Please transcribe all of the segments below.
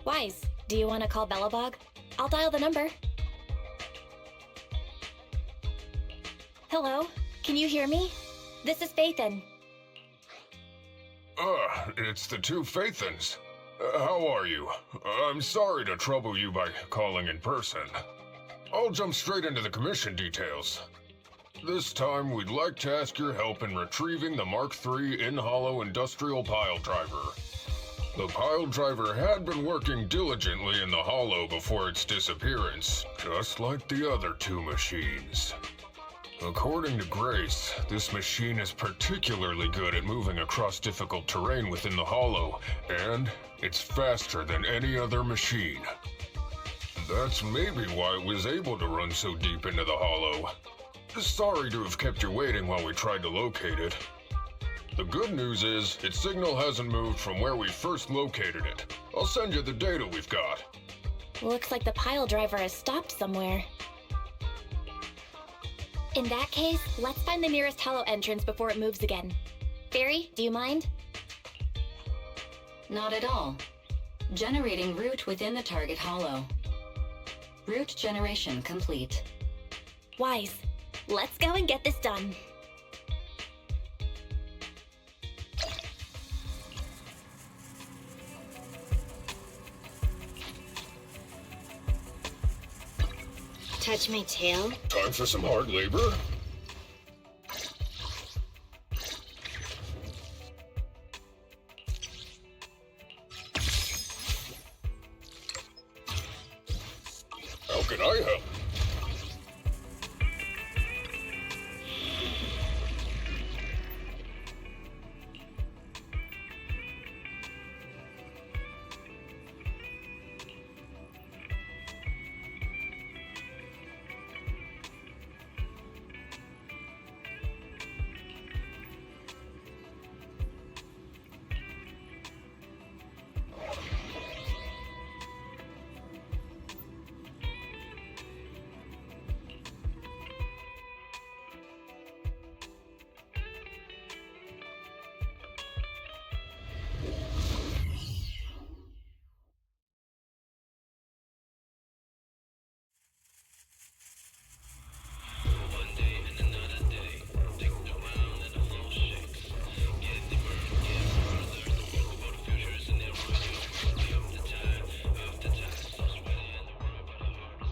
Wise, do you want to call Belobog? I'll dial the number. Hello? Can you hear me? This is Faithin. It's the two Faithins. How are you? I'm sorry to trouble you by calling in person. I'll jump straight into the commission details. This time, we'd like to ask your help in retrieving the Mark III in-hollow industrial pile driver. The pile driver had been working diligently in the hollow before its disappearance, just like the other two machines. According to Grace, this machine is particularly good at moving across difficult terrain within the hollow, and it's faster than any other machine. That's maybe why it was able to run so deep into the hollow. Sorry to have kept you waiting while we tried to locate it. The good news is, its signal hasn't moved from where we first located it. I'll send you the data we've got. Looks like the pile driver has stopped somewhere. In that case, let's find the nearest hollow entrance before it moves again. Fairy, do you mind? Not at all. Generating route within the target hollow. Route generation complete. Wise, let's go and get this done. Touch my tail? Time for some hard labor? How can I help?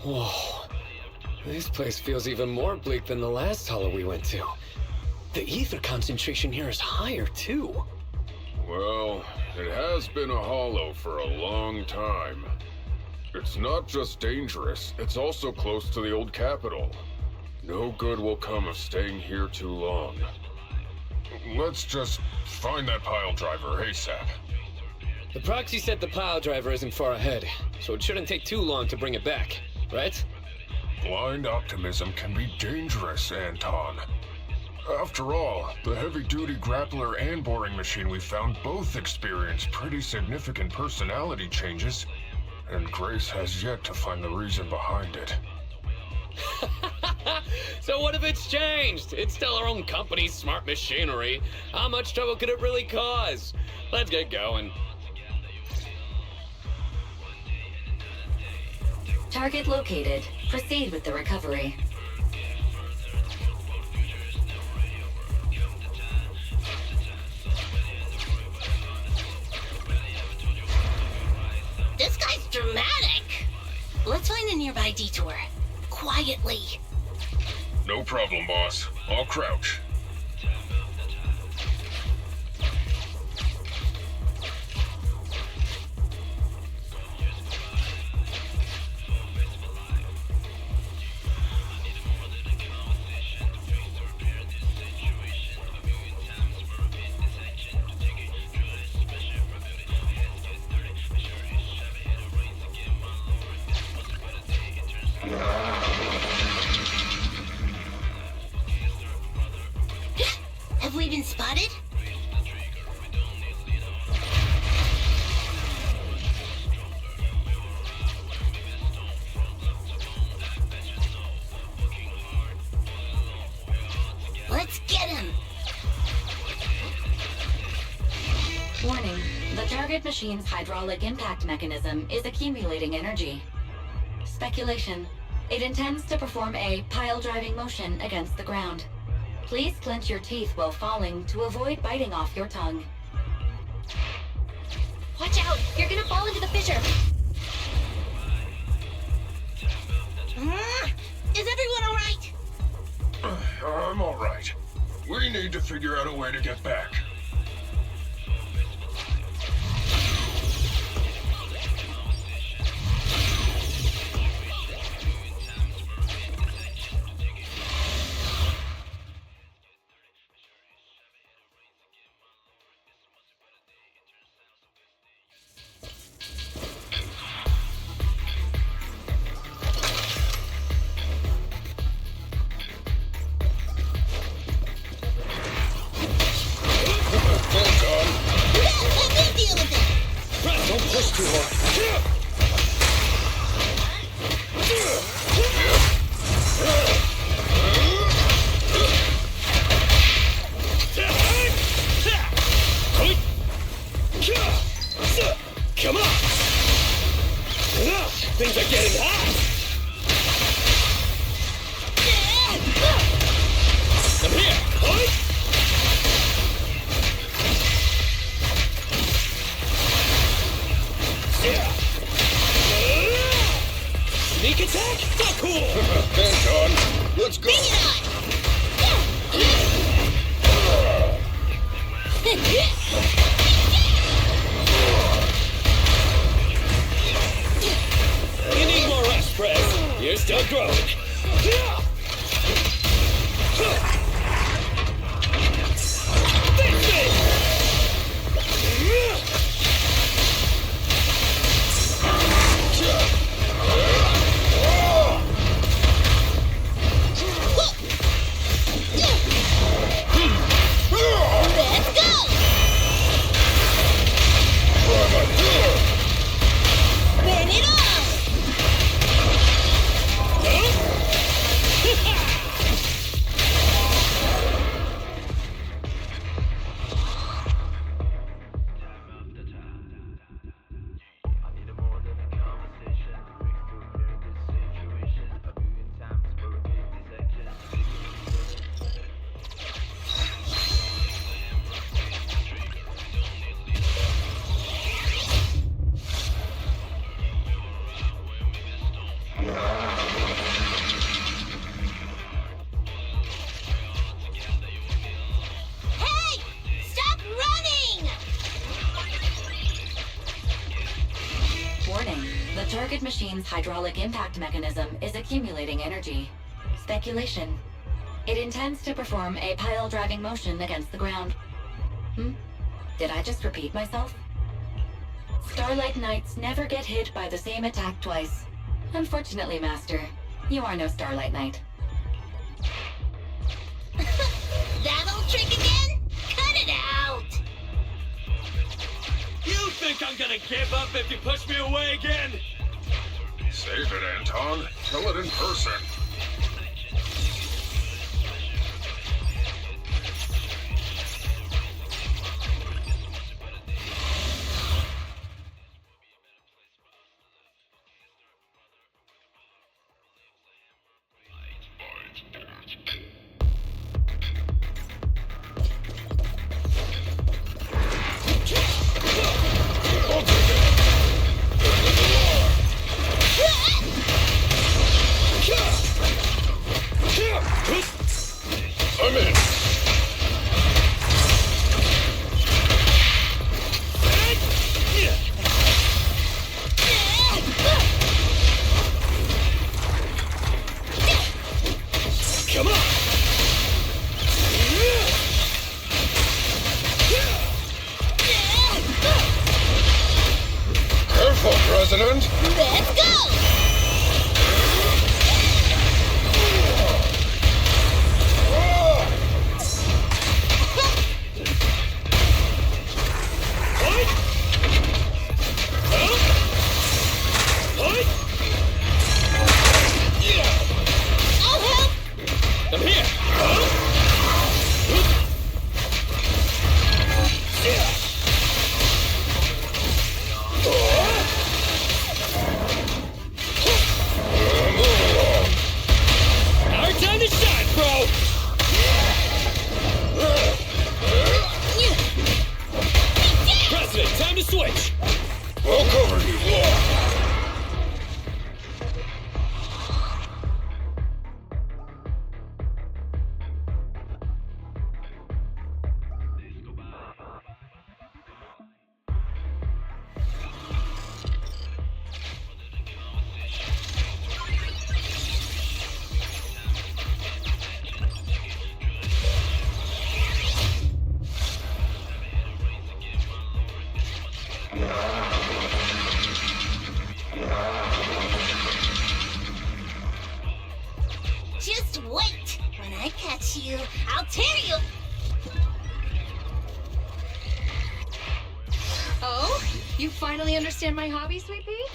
Whoa. This place feels even more bleak than the last hollow we went to. The ether concentration here is higher, too. Well, it has been a hollow for a long time. It's not just dangerous, it's also close to the old capital. No good will come of staying here too long. Let's just find that pile driver ASAP. The proxy said the pile driver isn't far ahead, so it shouldn't take too long to bring it back, right? Blind optimism can be dangerous, Anton. After all, the heavy-duty grappler and boring machine we found both experienced pretty significant personality changes, and Grace has yet to find the reason behind it. So what if it's changed? It's still our own company's smart machinery. How much trouble could it really cause? Let's get going. Target located. Proceed with the recovery. This guy's dramatic. Let's find a nearby detour. Quietly. No problem, boss. I'll crouch. Have we been spotted? Let's get him! Warning. The target machine's hydraulic impact mechanism is accumulating energy. Speculation. It intends to perform a pile-driving motion against the ground. Please clench your teeth while falling to avoid biting off your tongue. Watch out! You're gonna fall into the fissure! Is everyone alright? I'm alright. We need to figure out a way to get back. Don't push too hard. Come on! Things are getting hot! Come here! Sneak attack? Not cool! Anton, let's go! You need more rest, Prez. You're still growing. target machine's hydraulic impact mechanism is accumulating energy. Speculation. It intends to perform a pile-driving motion against the ground. Did I just repeat myself? Starlight Knights never get hit by the same attack twice. Unfortunately, Master, you are no Starlight Knight. That old trick again? Cut it out! You think I'm gonna give up if you push me away again? Save it, Anton. Tell it in person. I'm in. Come on! Careful, President. Let's go! You finally understand my hobby, Sweet Pea?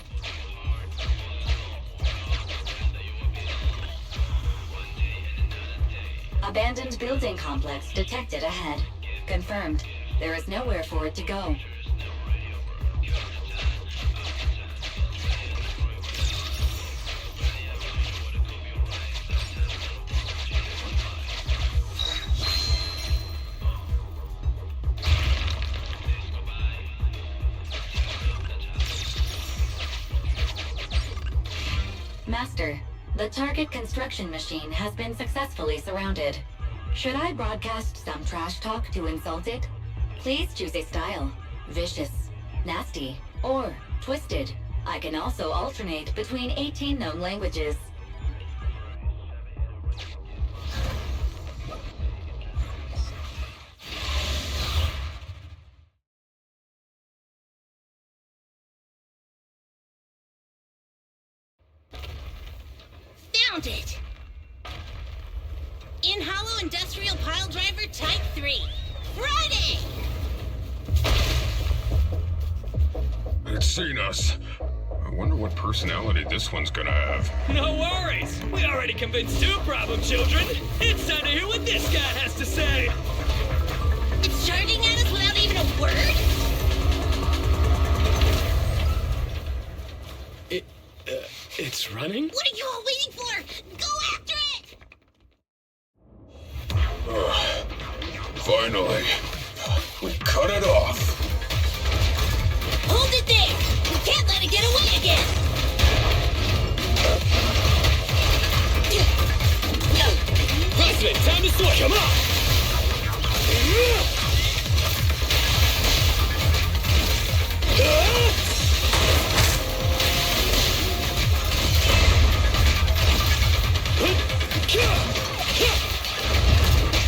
Abandoned building complex detected ahead. Confirmed. There is nowhere for it to go. Master, the target construction machine has been successfully surrounded. Should I broadcast some trash talk to insult it? Please choose a style. Vicious, nasty, or twisted. I can also alternate between 18 known languages. Found it! In Hollow Industrial Pile Driver Type 3. Friday! It's seen us. I wonder what personality this one's gonna have. No worries. We already convinced two problem children. It's time to hear what this guy has to say. It's charging at us without even a word? It's running? What are you all waiting for? Go after it! Finally. We cut it off. Hold it there! We can't let it get away again! President, time to switch. Come on!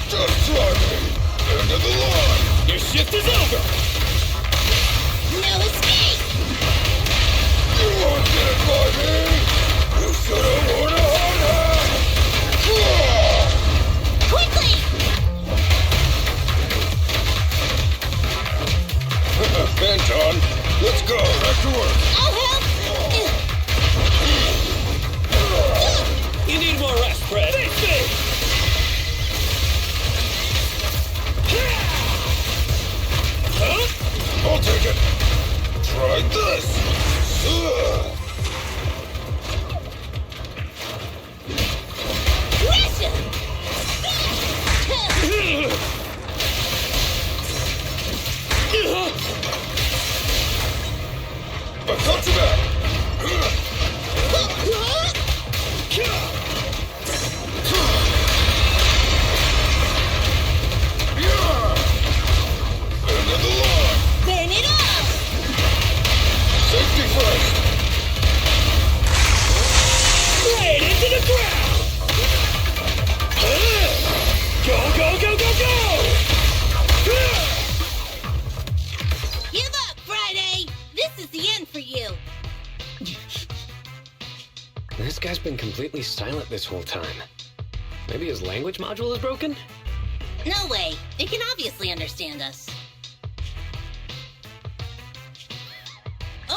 Just try me. End of the line. Your shift is over! No escape! You won't get by me. You should have worn a hard hat. Quickly! Anton, let's go. Back to work. I'll help! You need more rest, Fred. Face me! Huh? I'll take it. Try this. Russia! I got you back. End of the line. Burn it off! Safety first. Right into the ground! Go, go, go, go, go! Give up, Friday! This is the end for you! This guy's been completely silent this whole time. Maybe his language module is broken? No way! It can obviously understand us.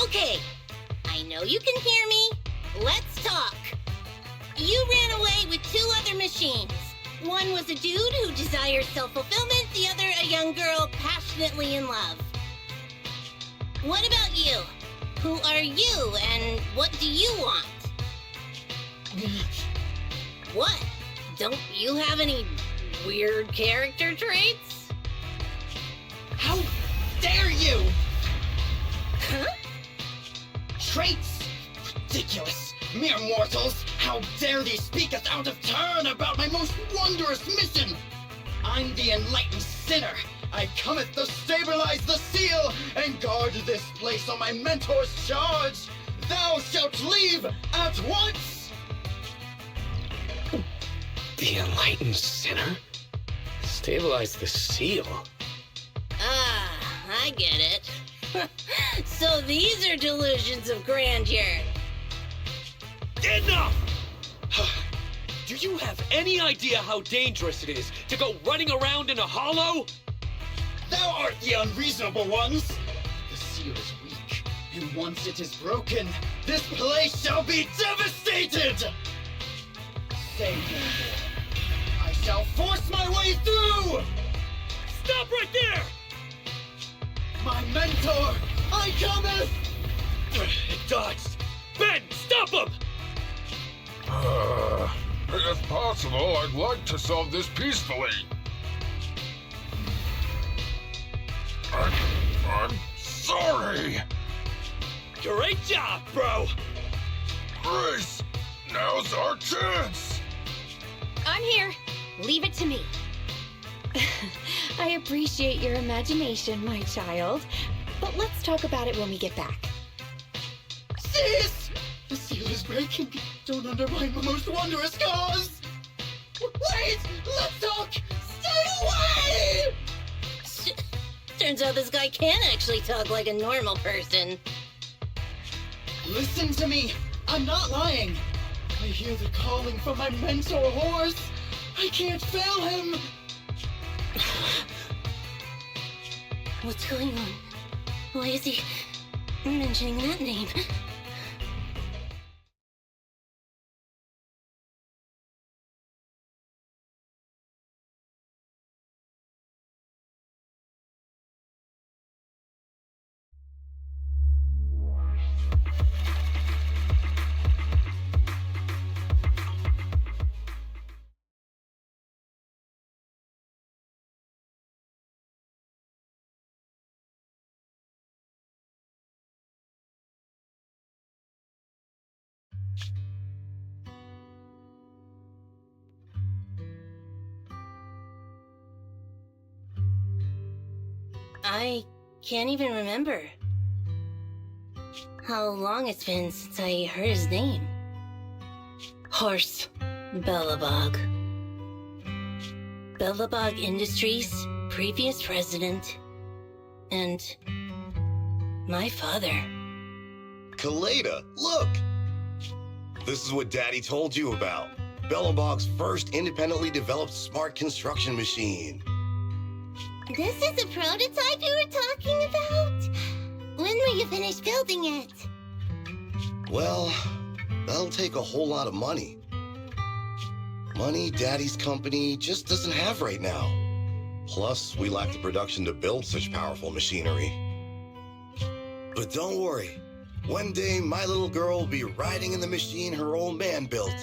Okay, I know you can hear me. Let's talk. You ran away with two other machines. One was a dude who desires self-fulfillment, the other a young girl passionately in love. What about you? Who are you, and what do you want? What? Don't you have any weird character traits? How dare you! Huh? Traits? Ridiculous! Mere mortals! How dare they speak us out of turn about my most wondrous mission! I'm the enlightened sinner! I cometh to stabilize the seal and guard this place on my mentor's charge! Thou shalt leave at once! The enlightened sinner? Stabilize the seal. Ah, I get it. So these are delusions of grandeur. Enough! Do you have any idea how dangerous it is to go running around in a hollow? Thou art the unreasonable ones! The seal is weak. And once it is broken, this place shall be devastated! Say no more. I shall force my way through! Stop right there! My mentor, I cometh! It dodged. Ben, stop him! If possible, I'd like to solve this peacefully. I'm sorry. Great job, bro! Grace, now's our chance. I'm here. Leave it to me. I appreciate your imagination, my child. But let's talk about it when we get back. Cease! The seal is breaking. Don't undermine my most wondrous cause! Wait! Let's talk! Stay away! Turns out this guy can actually talk like a normal person. Listen to me! I'm not lying! I hear the calling from my mentor horse! I can't fail him! What's going on? Why is he mentioning that name? I can't even remember how long it's been since I heard his name. Horse Belobog. Belobog Industry's previous president, and my father. Kaleda, look! This is what Daddy told you about. Belobog's first independently developed smart construction machine. This is the prototype you were talking about? When will you finish building it? Well, that'll take a whole lot of money. Money Daddy's company just doesn't have right now. Plus, we lack the production to build such powerful machinery. But don't worry. One day, my little girl will be riding in the machine her old man built.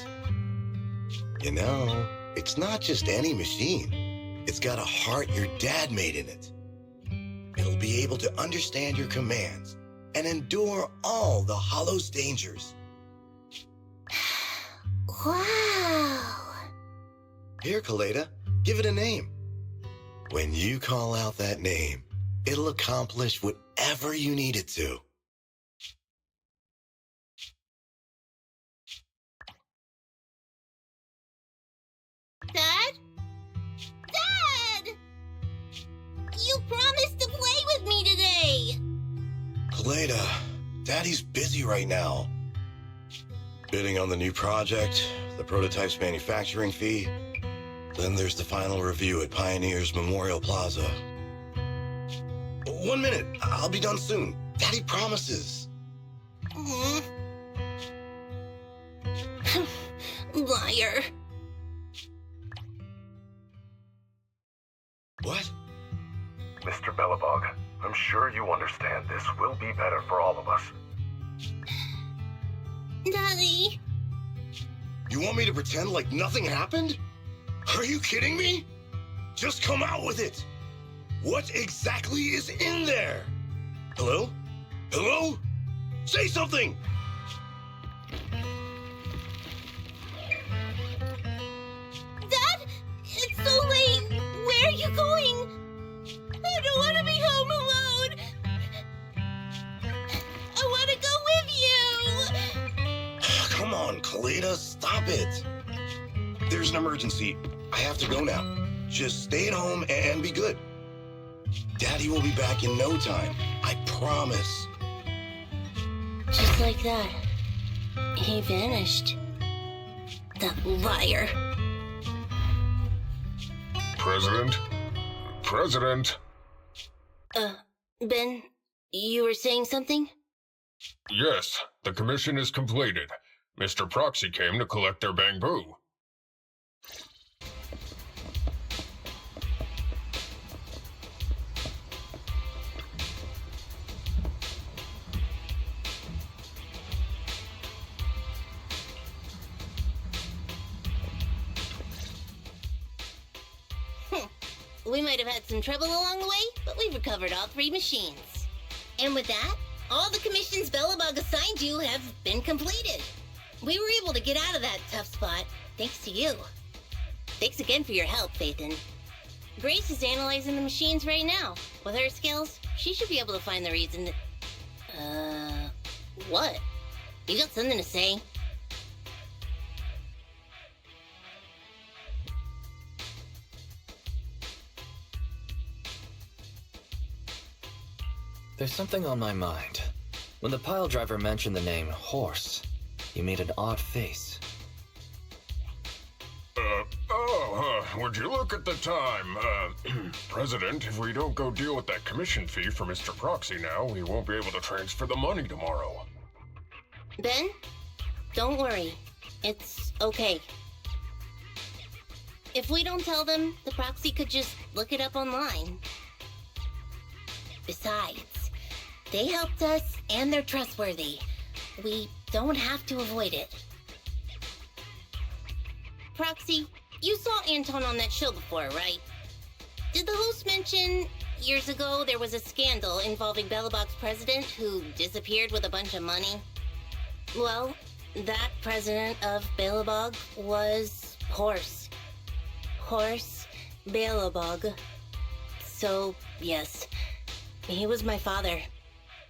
You know, it's not just any machine. It's got a heart your dad made in it. It'll be able to understand your commands and endure all the Hollow's dangers. Wow. Here, Kaleda, give it a name. When you call out that name, it'll accomplish whatever you need it to. Dad? Dad! You promised to play with me today! Kaleda, Daddy's busy right now. Bidding on the new project, the prototype's manufacturing fee. Then there's the final review at Pioneer's Memorial Plaza. 1 minute, I'll be done soon. Daddy promises. Liar. What? Mr. Belobog, I'm sure you understand this will be better for all of us. Daddy. You want me to pretend like nothing happened? Are you kidding me? Just come out with it. What exactly is in there? Hello? Hello? Say something! Dad, it's so late. Where are you going? I don't want to be home alone. I want to go with you. Come on, Kaleda, stop it. There's an emergency. I have to go now. Just stay at home and be good. Daddy will be back in no time. I promise. Just like that, he vanished. That liar. President? President? Ben, you were saying something? Yes, the commission is completed. Mr. Proxy came to collect their bamboo. We might have had some trouble along the way, but we've recovered all 3 machines. And with that, all the commissions Belobog assigned you have been completed. We were able to get out of that tough spot, thanks to you. Thanks again for your help, Phaethon. Grace is analyzing the machines right now. With her skills, she should be able to find the reason that... what? You got something to say? There's something on my mind. When the pile driver mentioned the name Horse, you made an odd face. Would you look at the time? President, if we don't go deal with that commission fee for Mr. Proxy now, we won't be able to transfer the money tomorrow. Ben, don't worry. It's okay. If we don't tell them, the Proxy could just look it up online. Besides, they helped us and they're trustworthy. We don't have to avoid it. Proxy, you saw Anton on that show before, right? Did the host mention years ago there was a scandal involving Belobog's president who disappeared with a bunch of money? Well, that president of Belobog was Horse. Horse Belobog. So, yes, he was my father.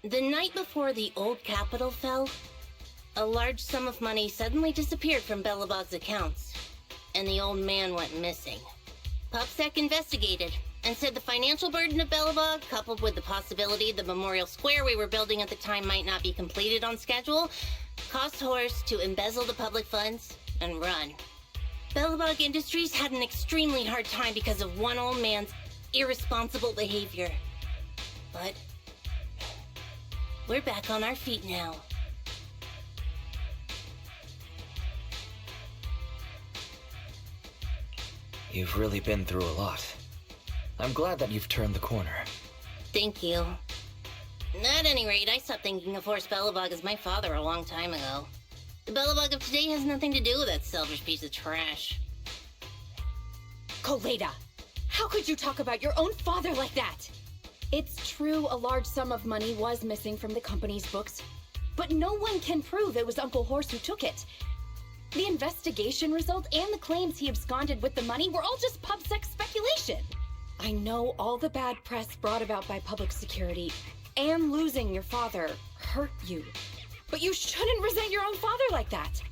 The night before the old capital fell, a large sum of money suddenly disappeared from Belobog's accounts, and the old man went missing. PubSec investigated and said the financial burden of Belobog, coupled with the possibility the memorial square we were building at the time might not be completed on schedule, caused Horse to embezzle the public funds and run. Belobog Industries had an extremely hard time because of one old man's irresponsible behavior. But we're back on our feet now. You've really been through a lot. I'm glad that you've turned the corner. Thank you. At any rate, I stopped thinking of Horse Belobog as my father a long time ago. The Belobog of today has nothing to do with that selfish piece of trash. Koleda, how could you talk about your own father like that? It's true a large sum of money was missing from the company's books, but no one can prove it was Uncle Horse who took it. The investigation result and the claims he absconded with the money were all just PubSec speculation. I know all the bad press brought about by public security and losing your father hurt you, but you shouldn't resent your own father like that.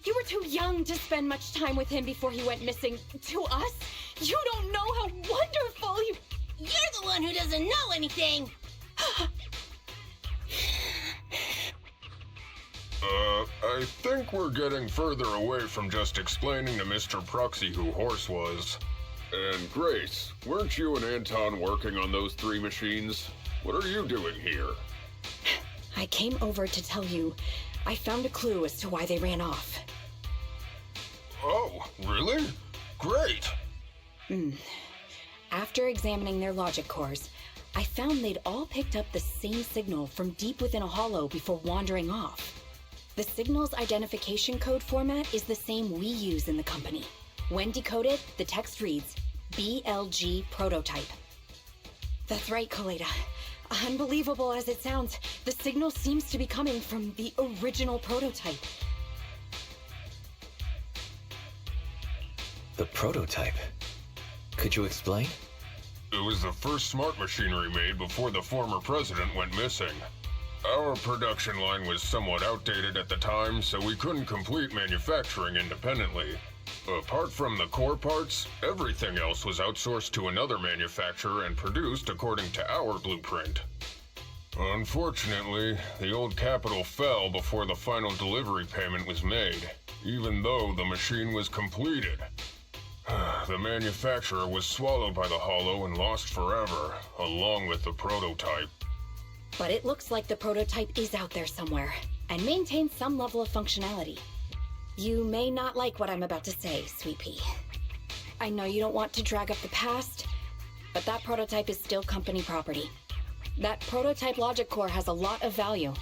You were too young to spend much time with him before he went missing. To us, you don't know how wonderful you... You're the one who doesn't know anything! I think we're getting further away from just explaining to Mr. Proxy who Horse was. And Grace, weren't you and Anton working on those 3 machines? What are you doing here? I came over to tell you I found a clue as to why they ran off. Oh, really? Great! After examining their logic cores, I found they'd all picked up the same signal from deep within a hollow before wandering off. The signal's identification code format is the same we use in the company. When decoded, the text reads, BLG prototype. That's right, Koleda. Unbelievable as it sounds, the signal seems to be coming from the original prototype. The prototype? Could you explain? It was the first smart machinery made before the former president went missing. Our production line was somewhat outdated at the time, so we couldn't complete manufacturing independently. Apart from the core parts, everything else was outsourced to another manufacturer and produced according to our blueprint. Unfortunately, the old capital fell before the final delivery payment was made, even though the machine was completed. The manufacturer was swallowed by the hollow and lost forever, along with the prototype. But it looks like the prototype is out there somewhere, and maintains some level of functionality. You may not like what I'm about to say, Sweet Pea. I know you don't want to drag up the past, but that prototype is still company property. That prototype logic core has a lot of value.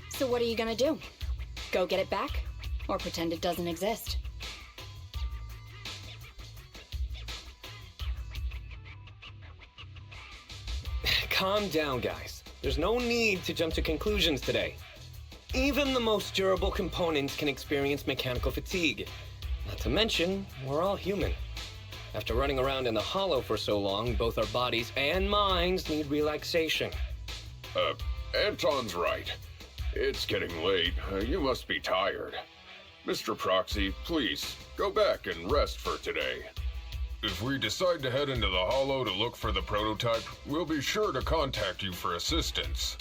So what are you gonna do? Go get it back? Or pretend it doesn't exist? Calm down, guys. There's no need to jump to conclusions today. Even the most durable components can experience mechanical fatigue. Not to mention, we're all human. After running around in the hollow for so long, both our bodies and minds need relaxation. Anton's right. It's getting late. You must be tired. Mr. Proxy, please, go back and rest for today. If we decide to head into the hollow to look for the prototype, we'll be sure to contact you for assistance.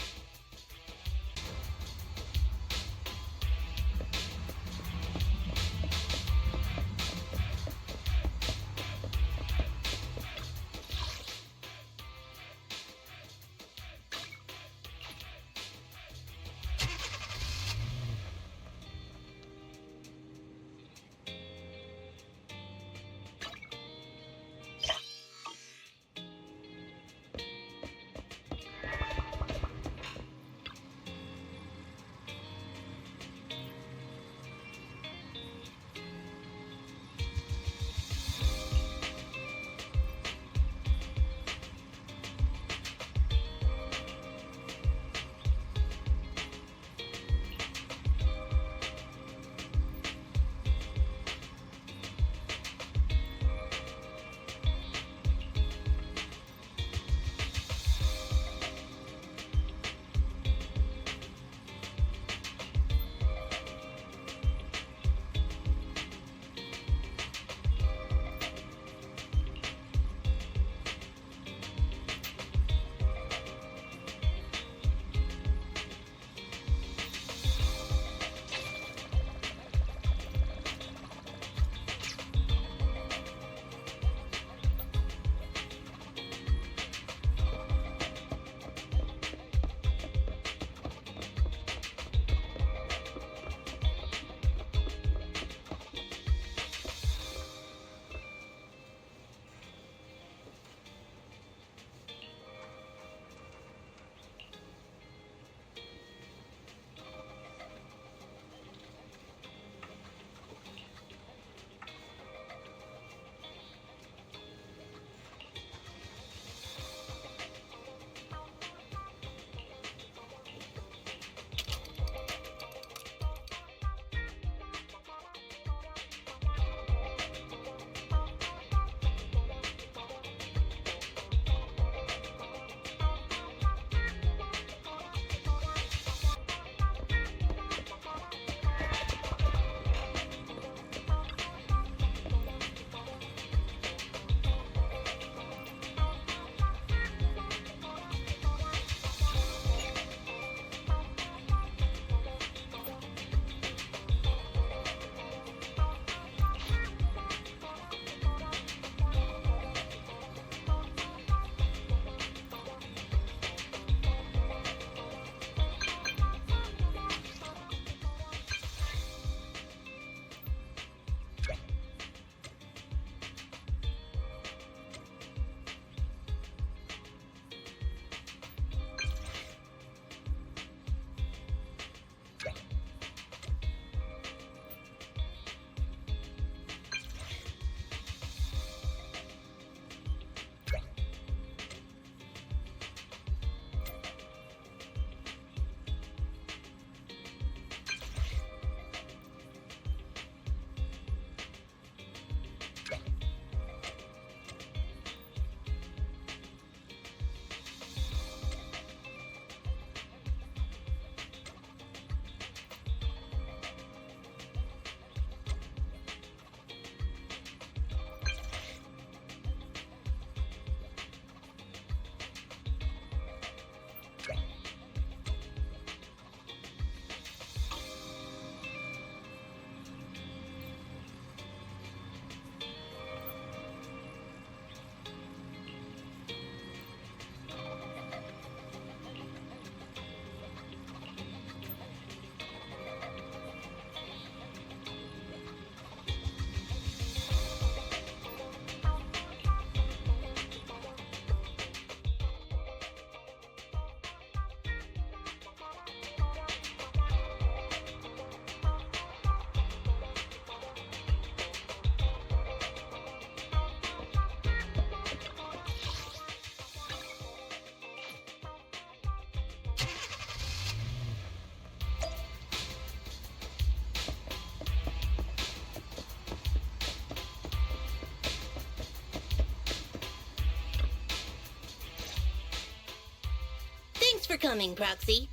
for coming, Proxy.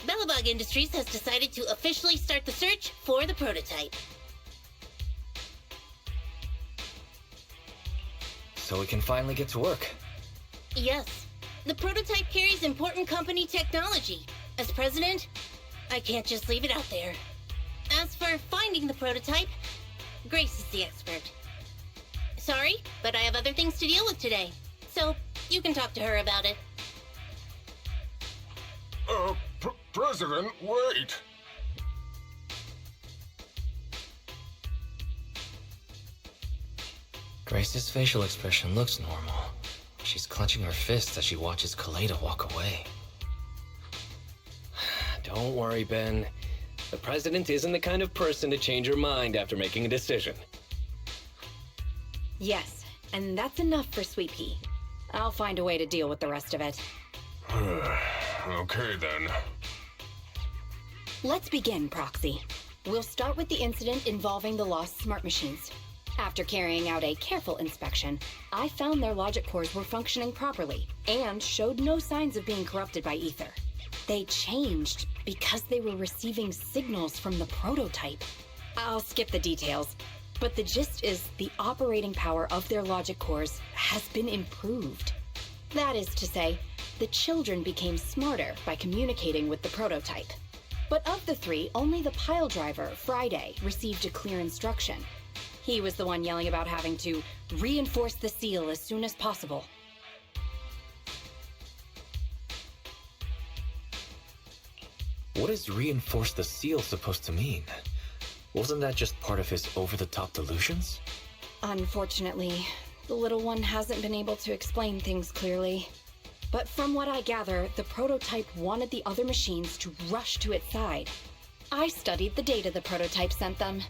Belobog Industries has decided to officially start the search for the prototype. So we can finally get to work. Yes. The prototype carries important company technology. As president, I can't just leave it out there. As for finding the prototype, Grace is the expert. Sorry, but I have other things to deal with today. So, you can talk to her about it. President, wait! Grace's facial expression looks normal. She's clenching her fists as she watches Kaleda walk away. Don't worry, Ben. The president isn't the kind of person to change her mind after making a decision. Yes, and that's enough for Sweet Pea. I'll find a way to deal with the rest of it. Okay, then. Let's begin, Proxy. We'll start with the incident involving the lost smart machines. After carrying out a careful inspection, I found their logic cores were functioning properly and showed no signs of being corrupted by ether. They changed because they were receiving signals from the prototype. I'll skip the details, but the gist is the operating power of their logic cores has been improved. That is to say, the children became smarter by communicating with the prototype. But of the three, only the pile driver, Friday, received a clear instruction. He was the one yelling about having to reinforce the seal as soon as possible. What is reinforce the seal supposed to mean? Wasn't that just part of his over-the-top delusions? Unfortunately, the little one hasn't been able to explain things clearly. But from what I gather, the prototype wanted the other machines to rush to its side. I studied the data the prototype sent them.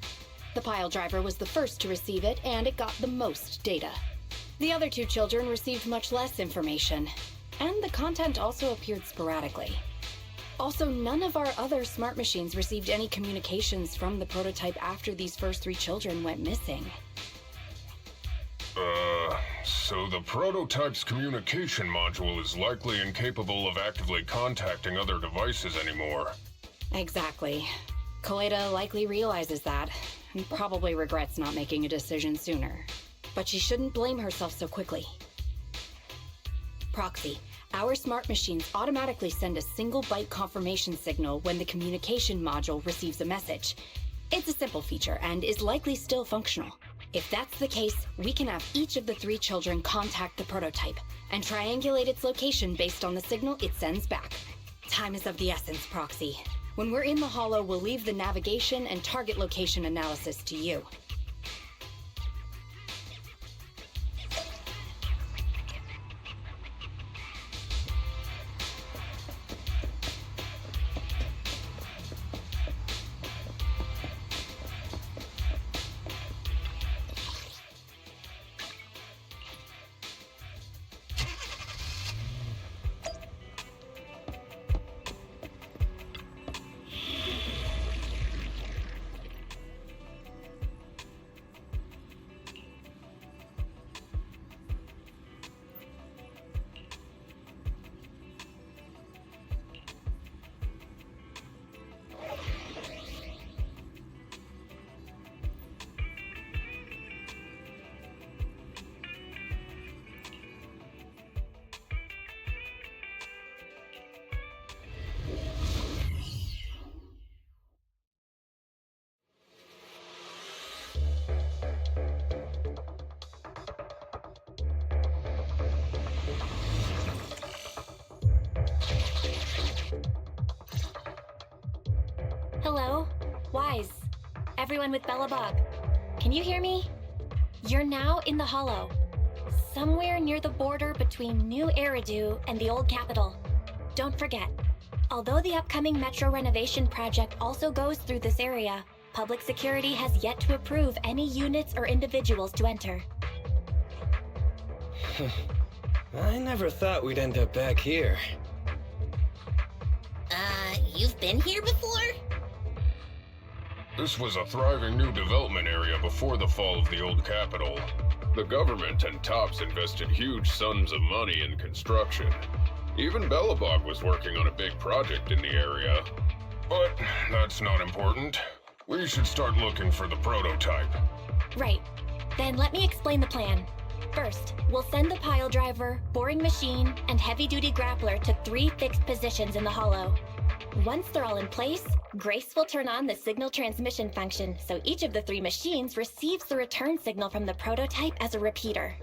The pile driver was the first to receive it, and it got the most data. The other two children received much less information, and the content also appeared sporadically. Also, none of our other smart machines received any communications from the prototype after these first three children went missing. So the prototype's communication module is likely incapable of actively contacting other devices anymore. Exactly. Kaleda likely realizes that, and probably regrets not making a decision sooner. But she shouldn't blame herself so quickly. Proxy, our smart machines automatically send a single byte confirmation signal when the communication module receives a message. It's a simple feature and is likely still functional. If that's the case, we can have each of the three children contact the prototype and triangulate its location based on the signal it sends back. Time is of the essence, Proxy. When we're in the Hollow, we'll leave the navigation and target location analysis to you. Hello? Wise. Everyone with Belobog. Can you hear me? You're now in the Hollow. Somewhere near the border between New Eridu and the old capital. Don't forget, although the upcoming metro renovation project also goes through this area, public security has yet to approve any units or individuals to enter. I never thought we'd end up back here. You've been here before? This was a thriving new development area before the fall of the old capital. The government and TOPS invested huge sums of money in construction. Even Belobog was working on a big project in the area. But that's not important. We should start looking for the prototype. Right. Then let me explain the plan. First, we'll send the pile driver, boring machine, and heavy-duty grappler to 3 fixed positions in the hollow. Once they're all in place, Grace will turn on the signal transmission function, so each of the 3 machines receives the return signal from the prototype as a repeater.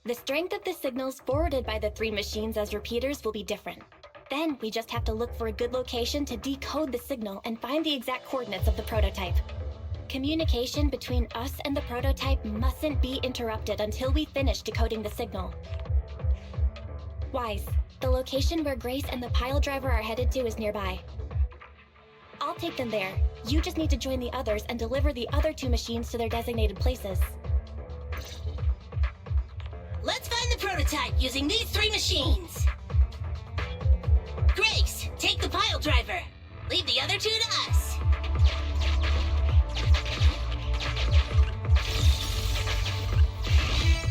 The strength of the signals forwarded by the 3 machines as repeaters will be different. Then we just have to look for a good location to decode the signal and find the exact coordinates of the prototype. Communication between us and the prototype mustn't be interrupted until we finish decoding the signal. Wise, the location where Grace and the pile driver are headed to is nearby. I'll take them there. You just need to join the others and deliver the other 2 machines to their designated places. Let's find the prototype using these 3 machines. Grace, take the pile driver. Leave the other 2 to us.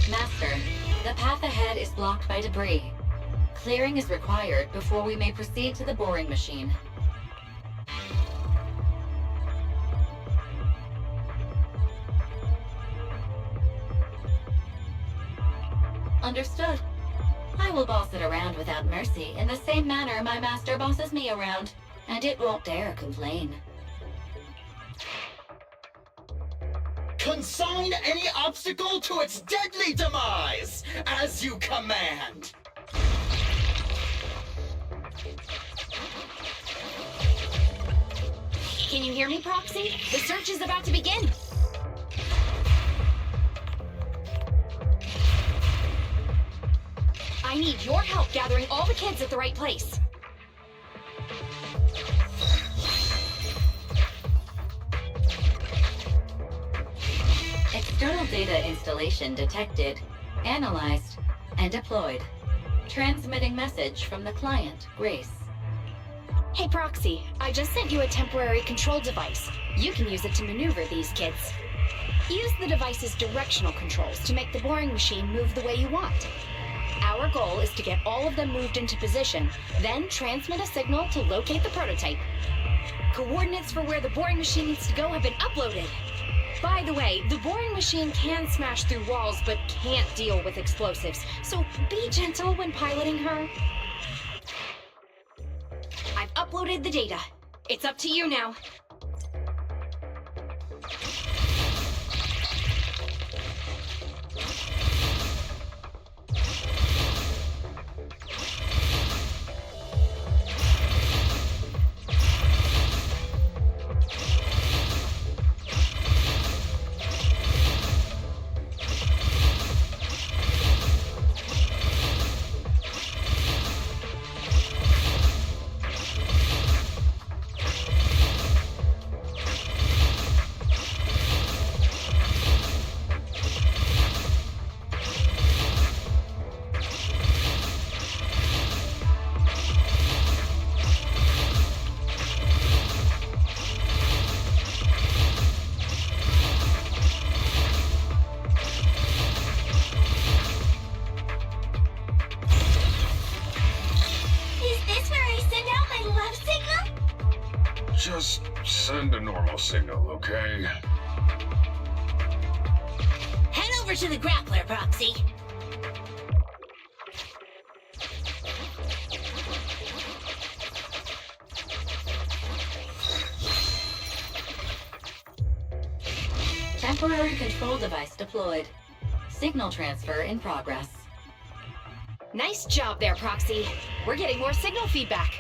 Master, the path ahead is blocked by debris. Clearing is required before we may proceed to the boring machine. Understood. I will boss it around without mercy in the same manner my master bosses me around, and it won't dare complain. Consign any obstacle to its deadly demise, as you command. Can you hear me, Proxy? The search is about to begin. I need your help gathering all the kids at the right place. External data installation detected, analyzed, and deployed. Transmitting message from the client, Grace. Hey, Proxy, I just sent you a temporary control device. You can use it to maneuver these kids. Use the device's directional controls to make the boring machine move the way you want. Our goal is to get all of them moved into position, then transmit a signal to locate the prototype. Coordinates for where the boring machine needs to go have been uploaded. By the way, the boring machine can smash through walls but can't deal with explosives, so be gentle when piloting her. I've uploaded the data. It's up to you now. Just send a normal signal, okay? Head over to the grappler, Proxy. Temporary control device deployed. Signal transfer in progress. Nice job there, Proxy. We're getting more signal feedback.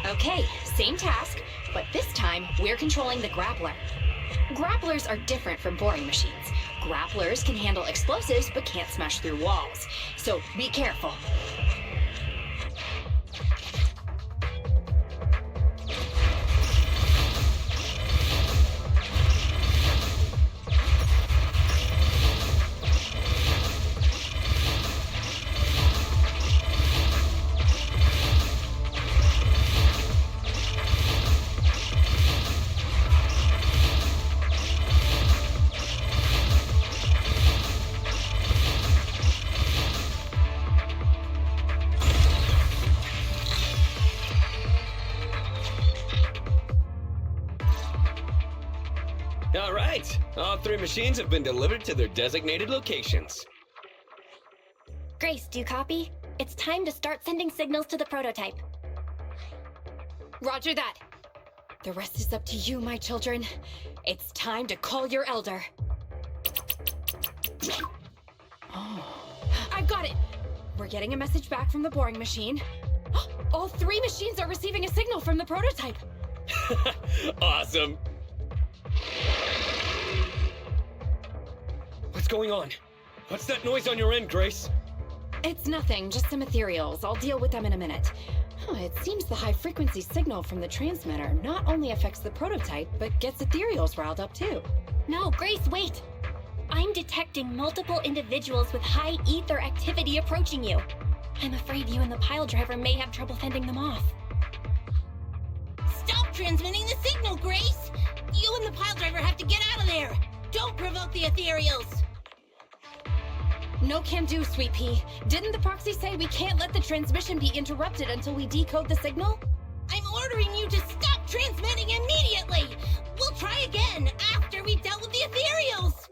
Okay, same task, but this time we're controlling the grappler. Grapplers are different from boring machines. Grapplers can handle explosives but can't smash through walls, so be careful. All right, all 3 machines have been delivered to their designated locations. Grace, do you copy? It's time to start sending signals to the prototype. Roger that. The rest is up to you, my children. It's time to call your elder. I've got it! We're getting a message back from the boring machine. All 3 machines are receiving a signal from the prototype. Awesome. What's going on? What's that noise on your end, Grace? It's nothing, just some ethereals. I'll deal with them in a minute. It seems the high-frequency signal from the transmitter not only affects the prototype, but gets ethereals riled up too. No, Grace, wait! I'm detecting multiple individuals with high ether activity approaching you. I'm afraid you and the pile driver may have trouble fending them off. Stop transmitting the signal, Grace! You and the pile driver have to get out of there! Don't provoke the ethereals! No can do, Sweet Pea. Didn't the proxy say we can't let the transmission be interrupted until we decode the signal? I'm ordering you to stop transmitting immediately! We'll try again after we've dealt with the ethereals!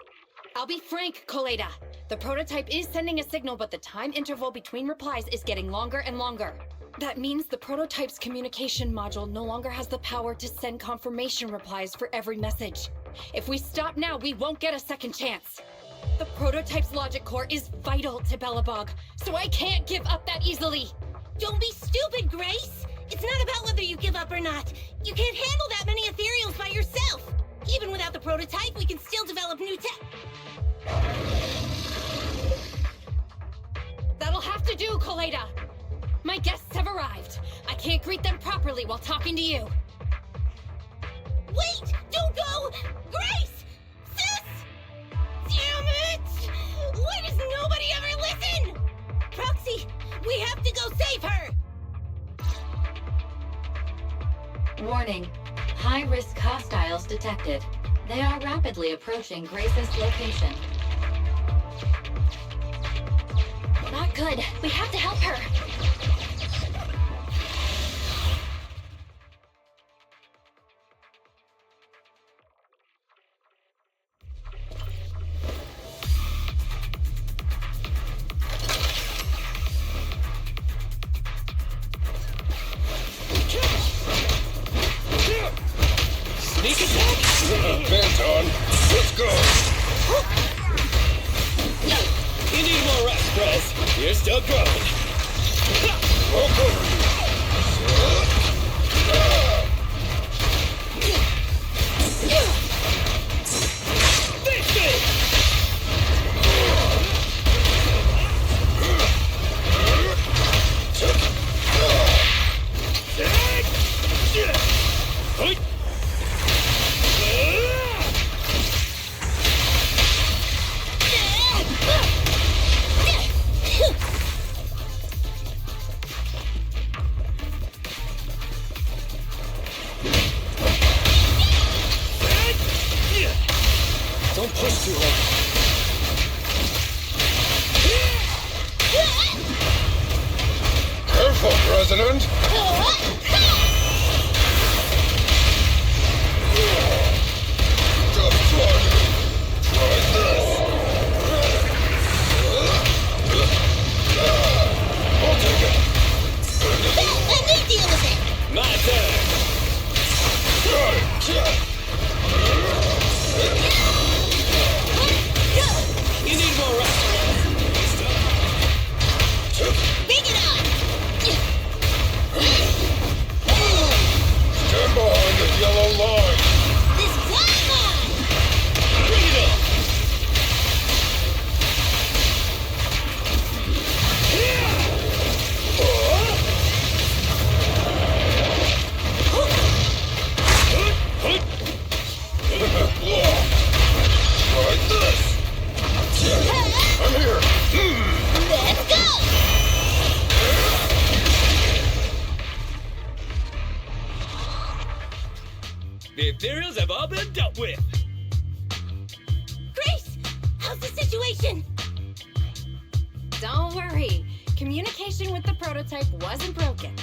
I'll be frank, Koleda. The prototype is sending a signal, but the time interval between replies is getting longer and longer. That means the prototype's communication module no longer has the power to send confirmation replies for every message. If we stop now, we won't get a second chance. The prototype's logic core is vital to Belobog, so I can't give up that easily. Don't be stupid, Grace! It's not about whether you give up or not. You can't handle that many ethereals by yourself. Even without the prototype, we can still develop new tech. That'll have to do, Koleda. My guests have arrived. I can't greet them properly while talking to you. Wait! Don't go! Grace! Sis! Damn it! Why does nobody ever listen? Proxy, we have to go save her! Warning. High-risk hostiles detected. They are rapidly approaching Grace's location. Not good. We have to help her. Sneak attack? Pants on. Let's go. You need more rest, Prez. You're still growing. I'll cover you. Face it! Hey! Don't push too hard. Careful, President. Just try this. I'll take it. Let me deal with it! My turn. You need more rest. Bring it on! Stand behind the yellow line. This black line! Bring it up. Try this. I'm here. Let's go! The ethereals have all been dealt with. Grace! How's the situation? Don't worry. Communication with the prototype wasn't broken.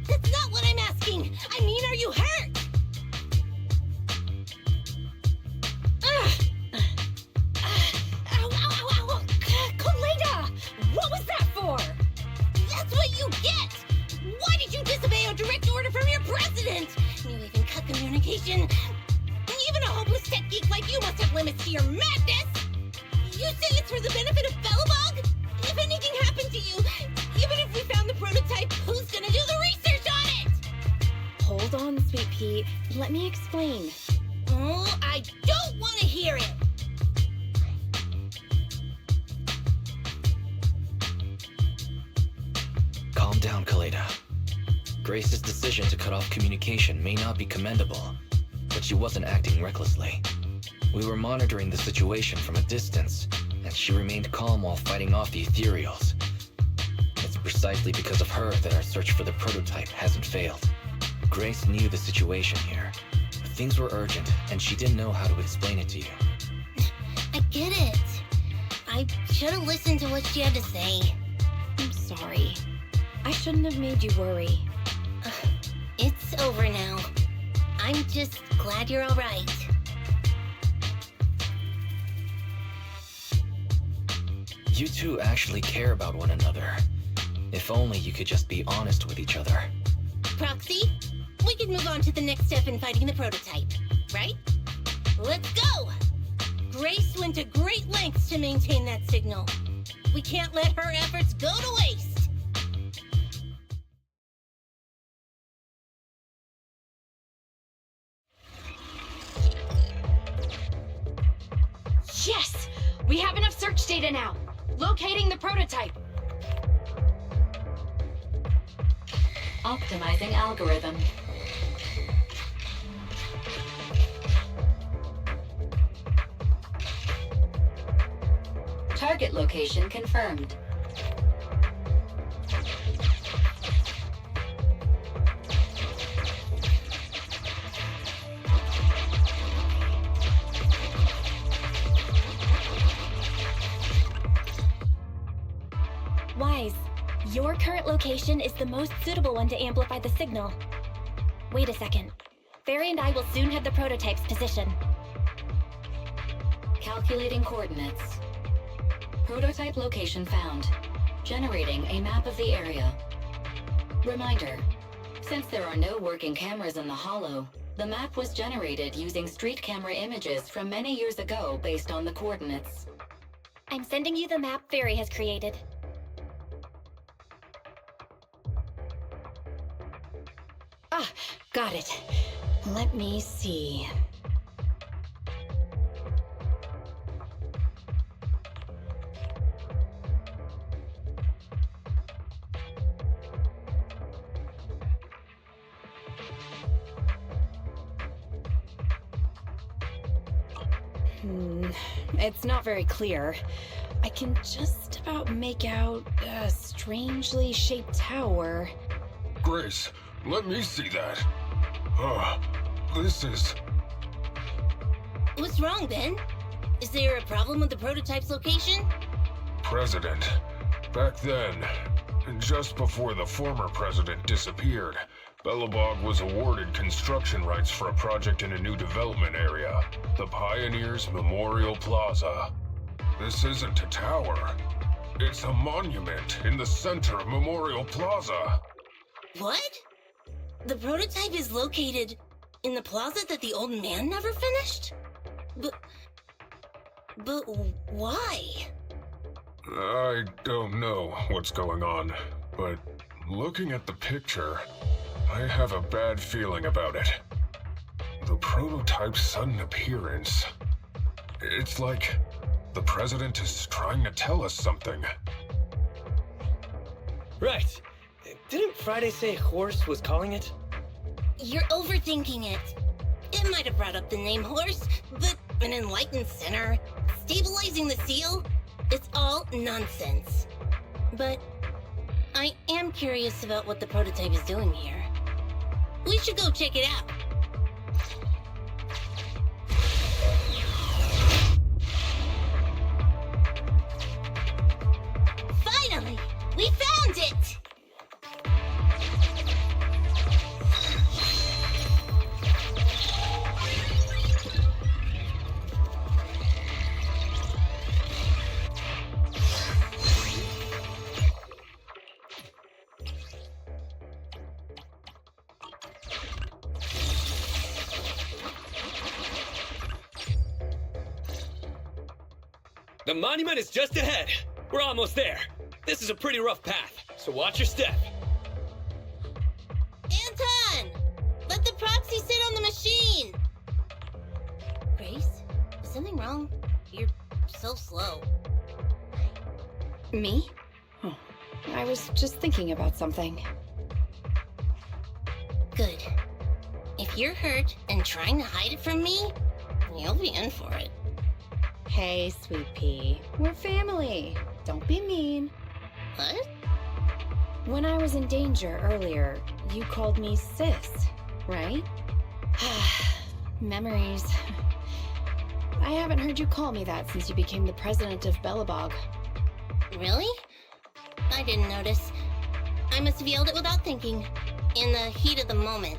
That's not what I'm asking! I mean, are you hurt? you get? Why did you disobey a direct order from your president? You even cut communication. Even a hopeless tech geek like you must have limits to your madness! You say it's for the benefit of Belobog? If anything happened to you, even if we found the prototype, who's gonna do the research on it? Hold on, Sweet Pea. Let me explain. Oh, I don't want to hear it! Calm down, Kaleda. Grace's decision to cut off communication may not be commendable, but she wasn't acting recklessly. We were monitoring the situation from a distance, and she remained calm while fighting off the ethereals. It's precisely because of her that our search for the prototype hasn't failed. Grace knew the situation here. Things were urgent, and she didn't know how to explain it to you. I get it. I should have listened to what she had to say. I'm sorry. I shouldn't have made you worry. It's over now. I'm just glad you're all right. You two actually care about one another. If only you could just be honest with each other. Proxy, we can move on to the next step in fighting the prototype, right? Let's go! Grace went to great lengths to maintain that signal. We can't let her efforts go to waste! Yes! We have enough search data now. Locating the prototype. Optimizing algorithm. Target location confirmed. Wise, your current location is the most suitable one to amplify the signal. Wait a second. Fairy and I will soon have the prototype's position. Calculating coordinates. Prototype location found. Generating a map of the area. Reminder, since there are no working cameras in the Hollow, the map was generated using street camera images from many years ago based on the coordinates. I'm sending you the map Fairy has created. Ah, got it. Let me see. It's not very clear. I can just about make out a strangely shaped tower. Grace, let me see that. This is... What's wrong, Ben? Is there a problem with the prototype's location? President. Back then, just before the former president disappeared, Belobog was awarded construction rights for a project in a new development area, the Pioneers Memorial Plaza. This isn't a tower. It's a monument in the center of Memorial Plaza. What? The prototype is located in the plaza that the old man never finished? But why? I don't know what's going on, but looking at the picture, I have a bad feeling about it. The prototype's sudden appearance. It's like the president is trying to tell us something. Right. Didn't Friday say Horse was calling it? You're overthinking it. It might have brought up the name Horse, but an enlightened sinner, stabilizing the seal, it's all nonsense. But I am curious about what the prototype is doing here. We should go check it out. Finally! We found it! The monument is just ahead. We're almost there. This is a pretty rough path, so watch your step. Anton! Let the proxy sit on the machine! Grace? Is something wrong? You're so slow. Me? Oh, I was just thinking about something. Good. If you're hurt and trying to hide it from me, you'll be in for it. Hey, Sweet Pea. We're family. Don't be mean. What? When I was in danger earlier, you called me sis, right? Memories. I haven't heard you call me that since you became the president of Belobog. Really? I didn't notice. I must have yelled it without thinking, in the heat of the moment.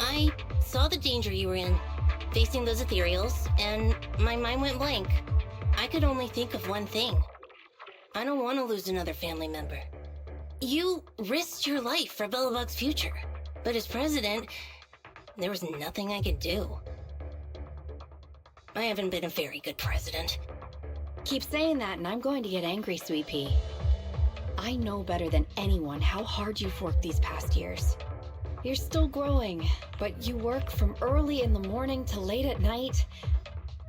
I saw the danger you were in, facing those ethereals, and my mind went blank. I could only think of one thing. I don't want to lose another family member. You risked your life for Belobog's future, but as president, there was nothing I could do. I haven't been a very good president. Keep saying that and I'm going to get angry, Sweet Pea. I know better than anyone how hard you've worked these past years. You're still growing, but you work from early in the morning to late at night.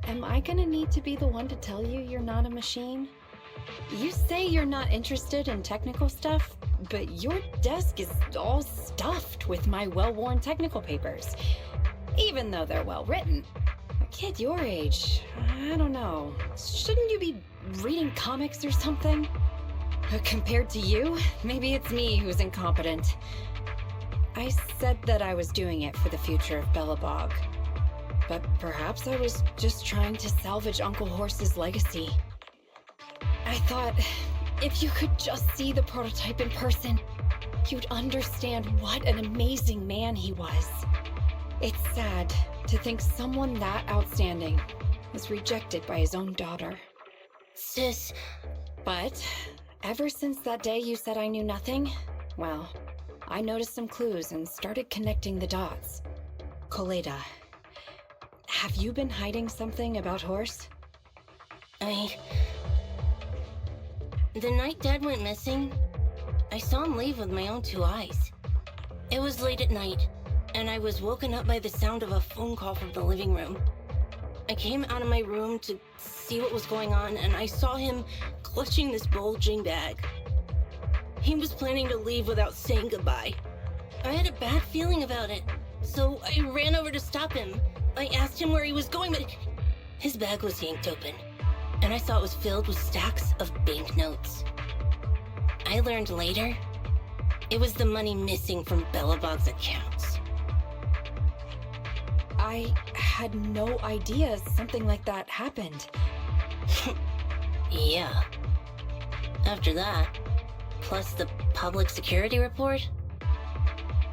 Am I gonna need to be the one to tell you you're not a machine? You say you're not interested in technical stuff, but your desk is all stuffed with my well-worn technical papers, even though they're well-written. A kid your age, I don't know. Shouldn't you be reading comics or something? Compared to you, maybe it's me who's incompetent. I said that I was doing it for the future of Belobog, but perhaps I was just trying to salvage Uncle Horse's legacy. I thought, if you could just see the prototype in person, you'd understand what an amazing man he was. It's sad to think someone that outstanding was rejected by his own daughter. Sis. But ever since that day you said I knew nothing, well, I noticed some clues and started connecting the dots. Koleda, have you been hiding something about Horse? The night Dad went missing, I saw him leave with my own two eyes. It was late at night, and I was woken up by the sound of a phone call from the living room. I came out of my room to see what was going on, and I saw him clutching this bulging bag. He was planning to leave without saying goodbye. I had a bad feeling about it, so I ran over to stop him. I asked him where he was going, but his bag was yanked open, and I saw it was filled with stacks of banknotes. I learned later, it was the money missing from Belobog's accounts. I had no idea something like that happened. Yeah. After that, plus the public security report,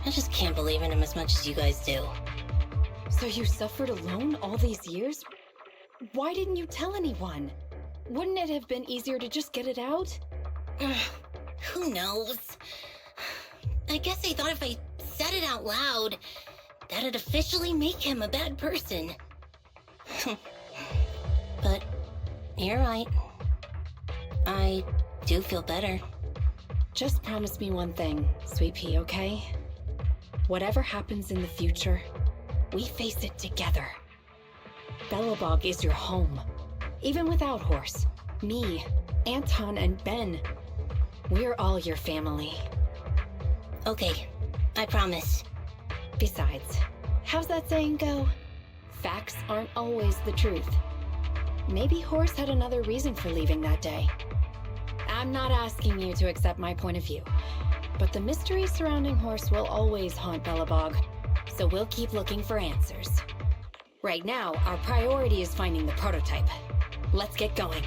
I just can't believe in him as much as you guys do. So you suffered alone all these years? Why didn't you tell anyone? Wouldn't it have been easier to just get it out? Who knows? I guess I thought if I said it out loud, that'd officially make him a bad person. But you're right. I do feel better. Just promise me one thing, Sweet Pea, okay? Whatever happens in the future, we face it together. Belobog is your home. Even without Horse, me, Anton, and Ben, we're all your family. Okay, I promise. Besides, how's that saying go? Facts aren't always the truth. Maybe Horse had another reason for leaving that day. I'm not asking you to accept my point of view, but the mystery surrounding Horse will always haunt Belobog, so we'll keep looking for answers. Right now, our priority is finding the prototype. Let's get going.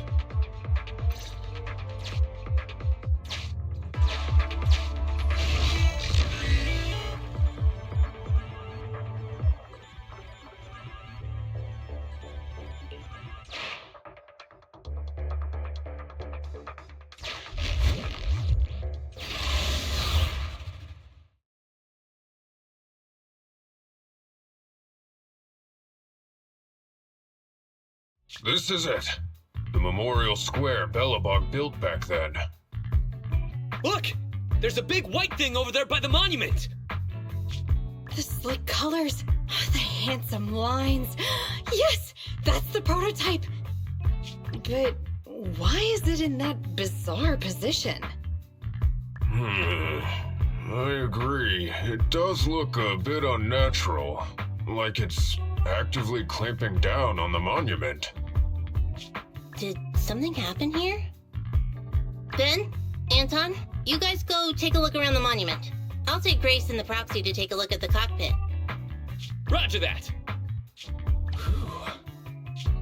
This is it. The memorial square Belobog built back then. Look! There's a big white thing over there by the monument! The slick colors, the handsome lines. Yes, that's the prototype. But why is it in that bizarre position? I agree. It does look a bit unnatural. Like it's actively clamping down on the monument. Did something happen here? Ben? Anton? You guys go take a look around the monument. I'll take Grace and the proxy to take a look at the cockpit. Roger that!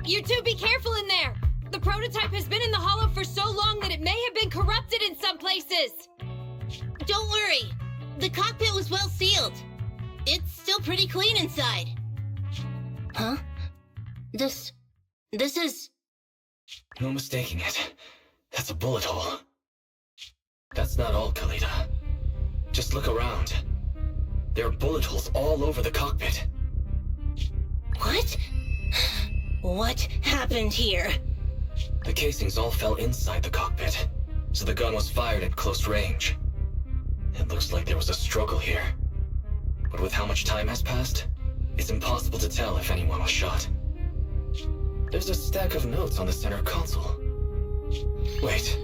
You two be careful in there! The prototype has been in the hollow for so long that it may have been corrupted in some places! Don't worry. The cockpit was well sealed. It's still pretty clean inside. Huh? This is... No mistaking it. That's a bullet hole. That's not all, Kalita. Just look around. There are bullet holes all over the cockpit. What? What happened here? The casings all fell inside the cockpit, so the gun was fired at close range. It looks like there was a struggle here. But with how much time has passed, it's impossible to tell if anyone was shot. There's a stack of notes on the center console. Wait,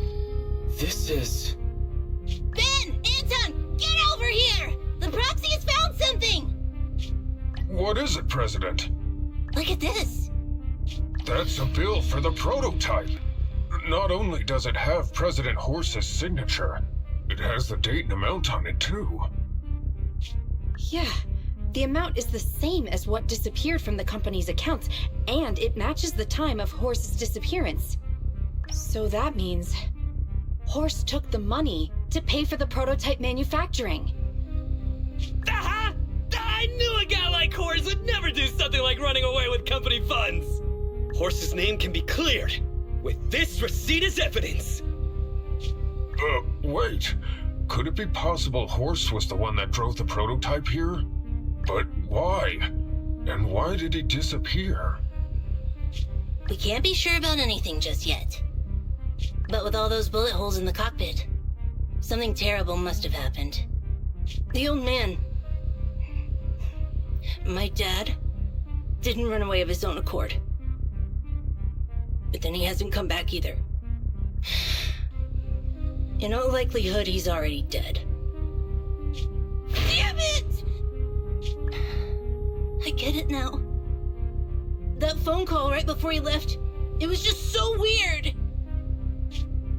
this is... Ben! Anton! Get over here! The proxy has found something! What is it, President? Look at this! That's a bill for the prototype. Not only does it have President Horse's signature, it has the date and amount on it, too. Yeah, the amount is the same as what disappeared from the company's accounts, and it matches the time of Horse's disappearance. So that means Horse took the money to pay for the prototype manufacturing. Aha! I knew a guy like Horse would never do something like running away with company funds! Horse's name can be cleared with this receipt as evidence. Wait. Could it be possible Horse was the one that drove the prototype here? But why? And why did he disappear? We can't be sure about anything just yet. But with all those bullet holes in the cockpit, something terrible must have happened. The old man, my dad, didn't run away of his own accord. But then he hasn't come back either. In all likelihood, he's already dead. Damn it! I get it now. That phone call right before he left, it was just so weird.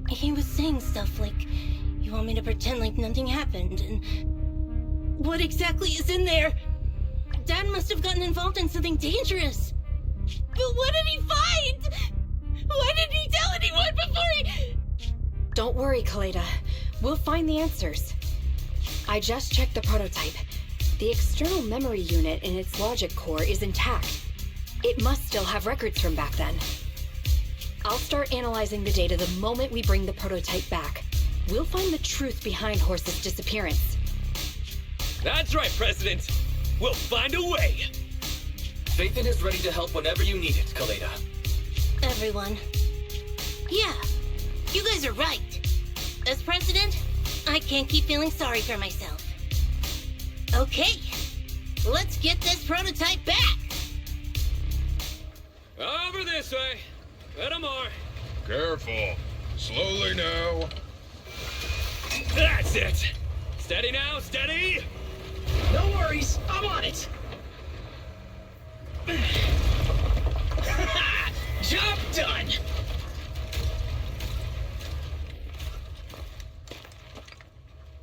He was saying stuff like, you want me to pretend like nothing happened, and what exactly is in there? Dad must have gotten involved in something dangerous. But what did he find? Why didn't he tell anyone before he... Don't worry, Kaleda. We'll find the answers. I just checked the prototype. The external memory unit in its logic core is intact. It must still have records from back then. I'll start analyzing the data the moment we bring the prototype back. We'll find the truth behind Horse's disappearance. That's right, President. We'll find a way. Phaethon is ready to help whenever you need it, Kaleda. Everyone. Yeah, you guys are right. As president, I can't keep feeling sorry for myself. Okay, let's get this prototype back. Over this way. Little more. Careful. Slowly now. That's it. Steady now, steady. No worries, I'm on it. Job done.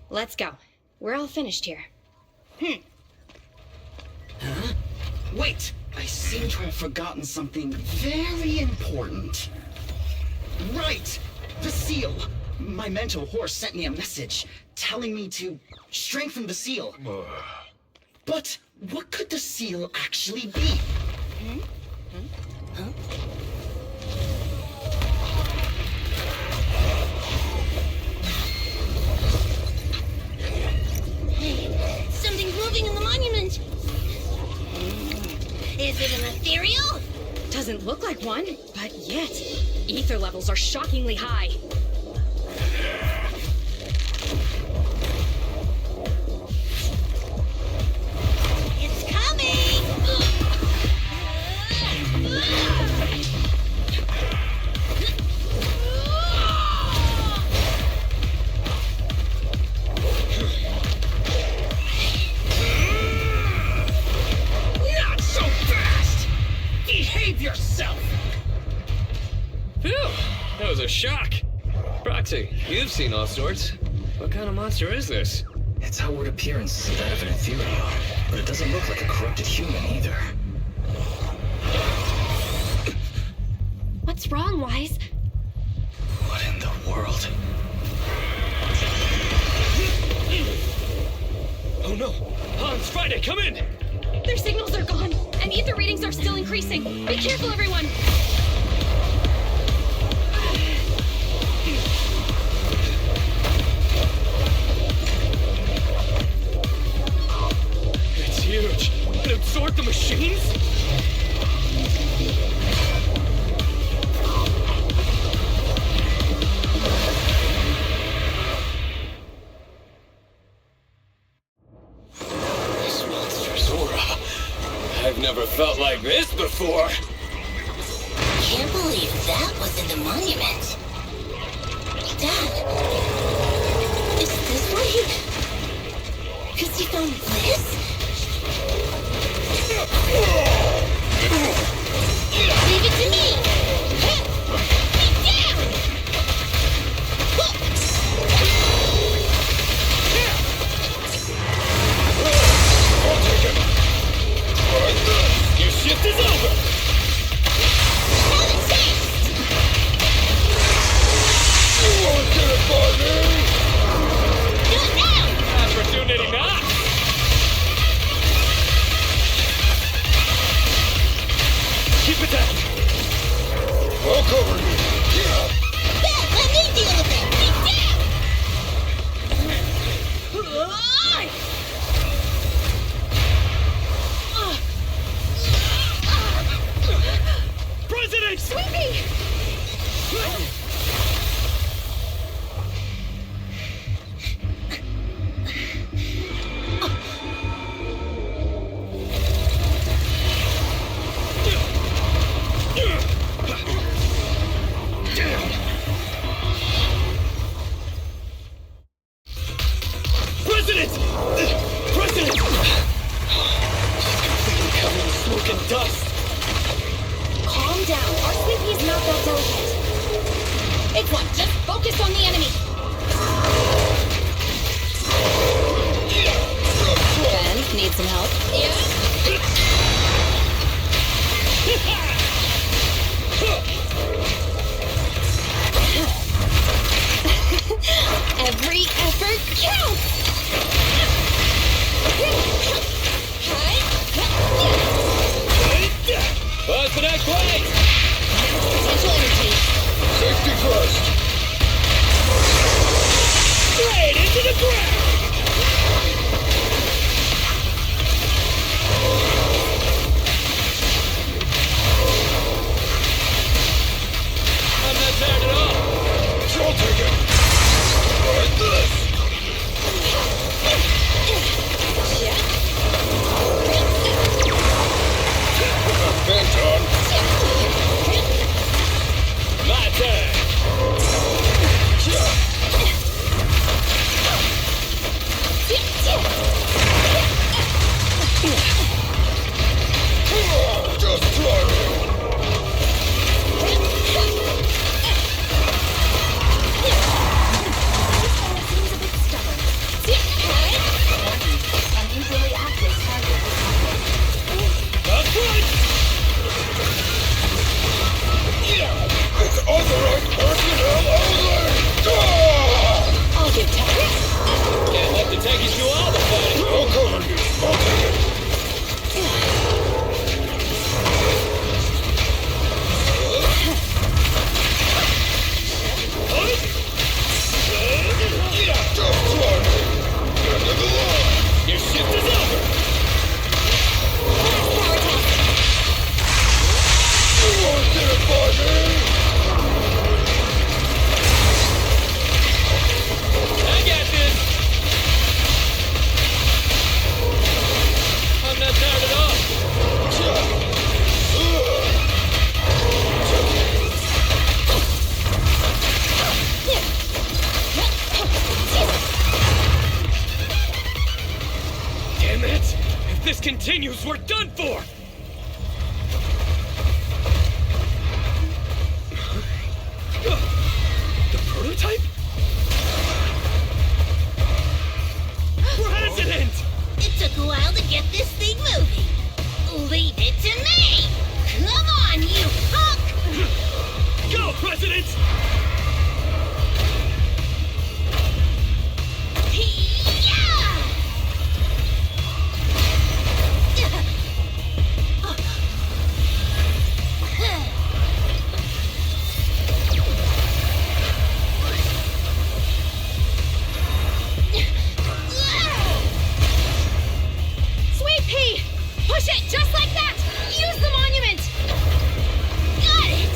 Let's go. We're all finished here. Huh? Wait, I seem to have forgotten something very important. Right, the seal. My mentor Horse sent me a message telling me to strengthen the seal. But what could the seal actually be? Hey, something's moving in the monument. Is it an ethereal? Doesn't look like one, but yet, ether levels are shockingly high. It's coming! Not so fast! Behave yourself! Phew, that was a shock. Proxy, you've seen all sorts. What kind of monster is this? Its outward appearance is that of an ethereal, but it doesn't look like a corrupted human either. What's wrong, Wise? What in the world? Oh no! Hans, Friday, come in! Their signals are gone, and ether readings are still increasing. Be careful, everyone! It's huge! It absorbed the machines? This monster's aura. I've never felt like this before! Can't believe that was in the monument. Dad, is this where he... Because he found this? Leave it to me! Get down! I'll take him! Your shift is over! Have a taste! You won't get it by me! Do it now! Opportunity not! Keep it down! I'll cover you. Yeah, let me deal with it! Get down! President! Sweepy! President! President! Completely covered in smoke and dust! Calm down. Our Sweepy's not that delicate. Big one, just focus on the enemy. Ben, need some help? Every effort counts! Buzz for that quite! Potential energy. Safety first. Straight into the ground! this continues, we're done for! The prototype? President! It took a while to get this thing moving. Leave it to me! Come on, you punk! Go, President! Sweet pea! Push it just like that! Use the monument! Got it!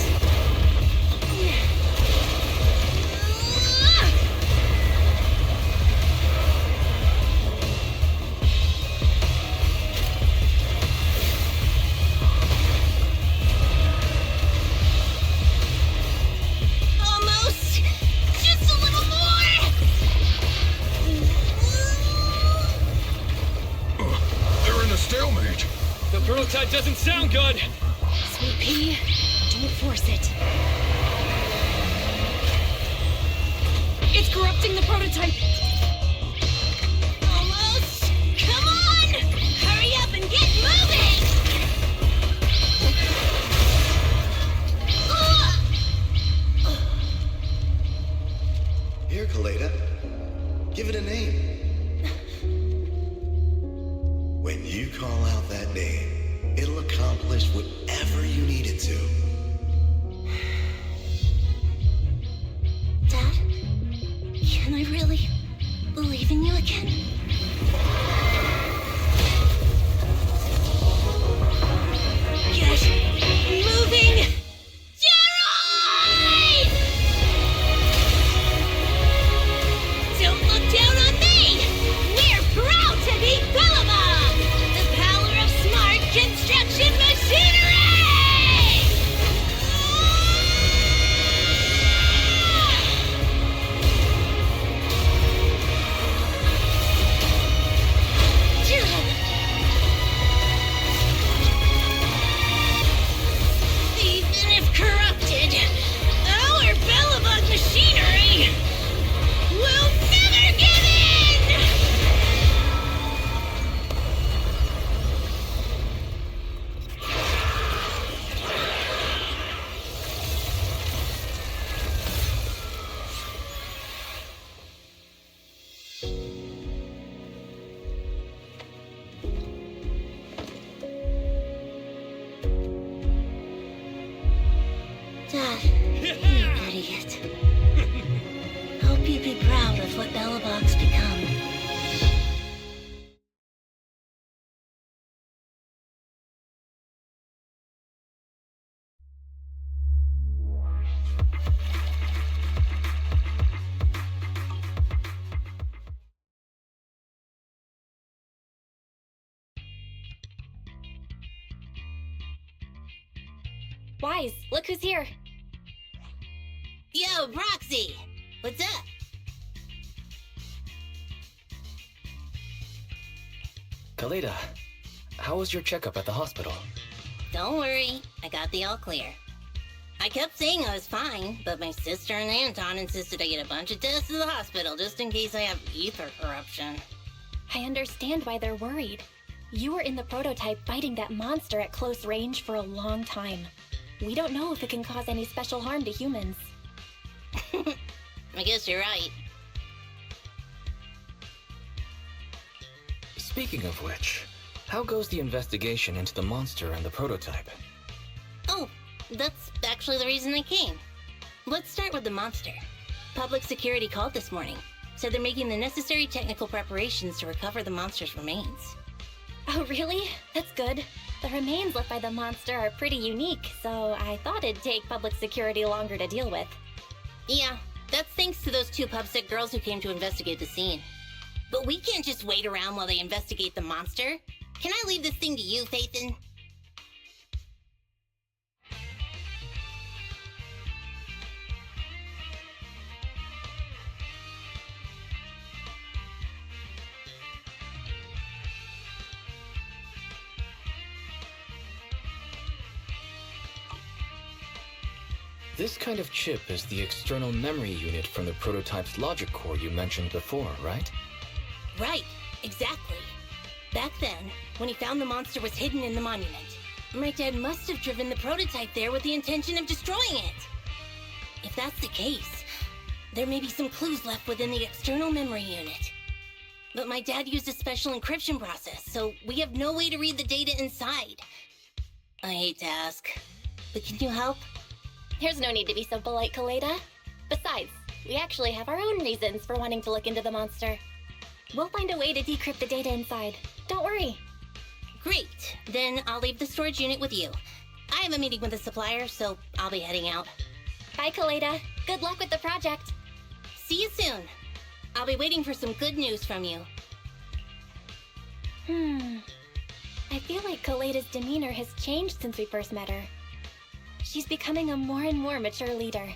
Almost! Just a little more! They're in a stalemate. The prototype doesn't sound good! Sweet pea, don't force it. It's corrupting the prototype. Almost! Come on! Hurry up and get moving! Here, Kaleda. Give it a name. When you call out that name, it'll accomplish whatever you need it to. Dad, can I really believe in you again? Get moving! Gerald! Don't look down on me! We're proud to be Belobog! The power of smart construction machinery! Even if corrupted, our Belobog machinery will never give in! Dad, you idiot. Hope you'd be proud of what Belobog's become. Wise, look who's here. Yo, Proxy! What's up? Kaleda, how was your checkup at the hospital? Don't worry, I got the all clear. I kept saying I was fine, but my sister and Anton insisted I get a bunch of tests at the hospital just in case I have ether corruption. I understand why they're worried. You were in the prototype fighting that monster at close range for a long time. We don't know if it can cause any special harm to humans. I guess you're right. Speaking of which, how goes the investigation into the monster and the prototype? Oh, that's actually the reason I came. Let's start with the monster. Public security called this morning. Said they're making the necessary technical preparations to recover the monster's remains. Oh, really? That's good. The remains left by the monster are pretty unique, so I thought it'd take public security longer to deal with. Yeah, that's thanks to those two pubsec girls who came to investigate the scene. But we can't just wait around while they investigate the monster. Can I leave this thing to you, Phaethon? This kind of chip is the external memory unit from the prototype's logic core you mentioned before, right? Right, exactly. Back then, when he found the monster was hidden in the monument, my dad must have driven the prototype there with the intention of destroying it. If that's the case, there may be some clues left within the external memory unit. But my dad used a special encryption process, so we have no way to read the data inside. I hate to ask, but can you help? There's no need to be so polite, Kaleda. Besides, we actually have our own reasons for wanting to look into the monster. We'll find a way to decrypt the data inside. Don't worry. Great, then I'll leave the storage unit with you. I have a meeting with the supplier, so I'll be heading out. Bye, Kaleda. Good luck with the project. See you soon. I'll be waiting for some good news from you. I feel like Kaleda's demeanor has changed since we first met her. She's becoming a more and more mature leader.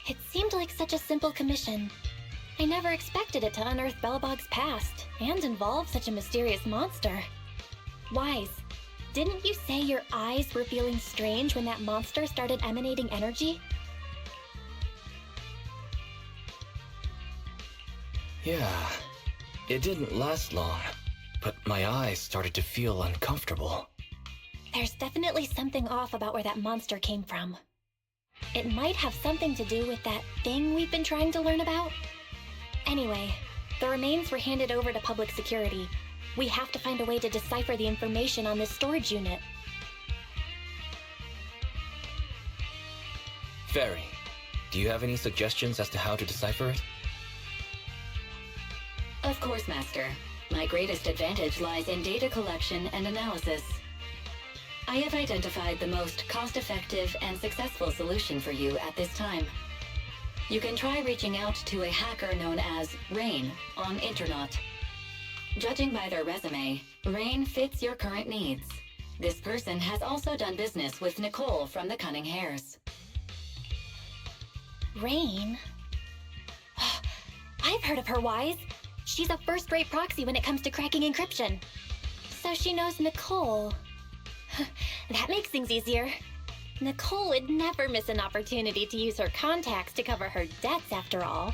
It seemed like such a simple commission. I never expected it to unearth Belobog's past and involve such a mysterious monster. Wise, didn't you say your eyes were feeling strange when that monster started emanating energy? Yeah, it didn't last long, but my eyes started to feel uncomfortable. There's definitely something off about where that monster came from. It might have something to do with that thing we've been trying to learn about. Anyway, the remains were handed over to public security. We have to find a way to decipher the information on this storage unit. Fairy, do you have any suggestions as to how to decipher it? Of course, Master. My greatest advantage lies in data collection and analysis. I have identified the most cost-effective and successful solution for you at this time. You can try reaching out to a hacker known as Rain on Internet. Judging by their resume, Rain fits your current needs. This person has also done business with Nicole from the Cunning Hares. Rain? I've heard of her, Wise. She's a first-rate proxy when it comes to cracking encryption. So she knows Nicole. That makes things easier. Nicole would never miss an opportunity to use her contacts to cover her debts, after all.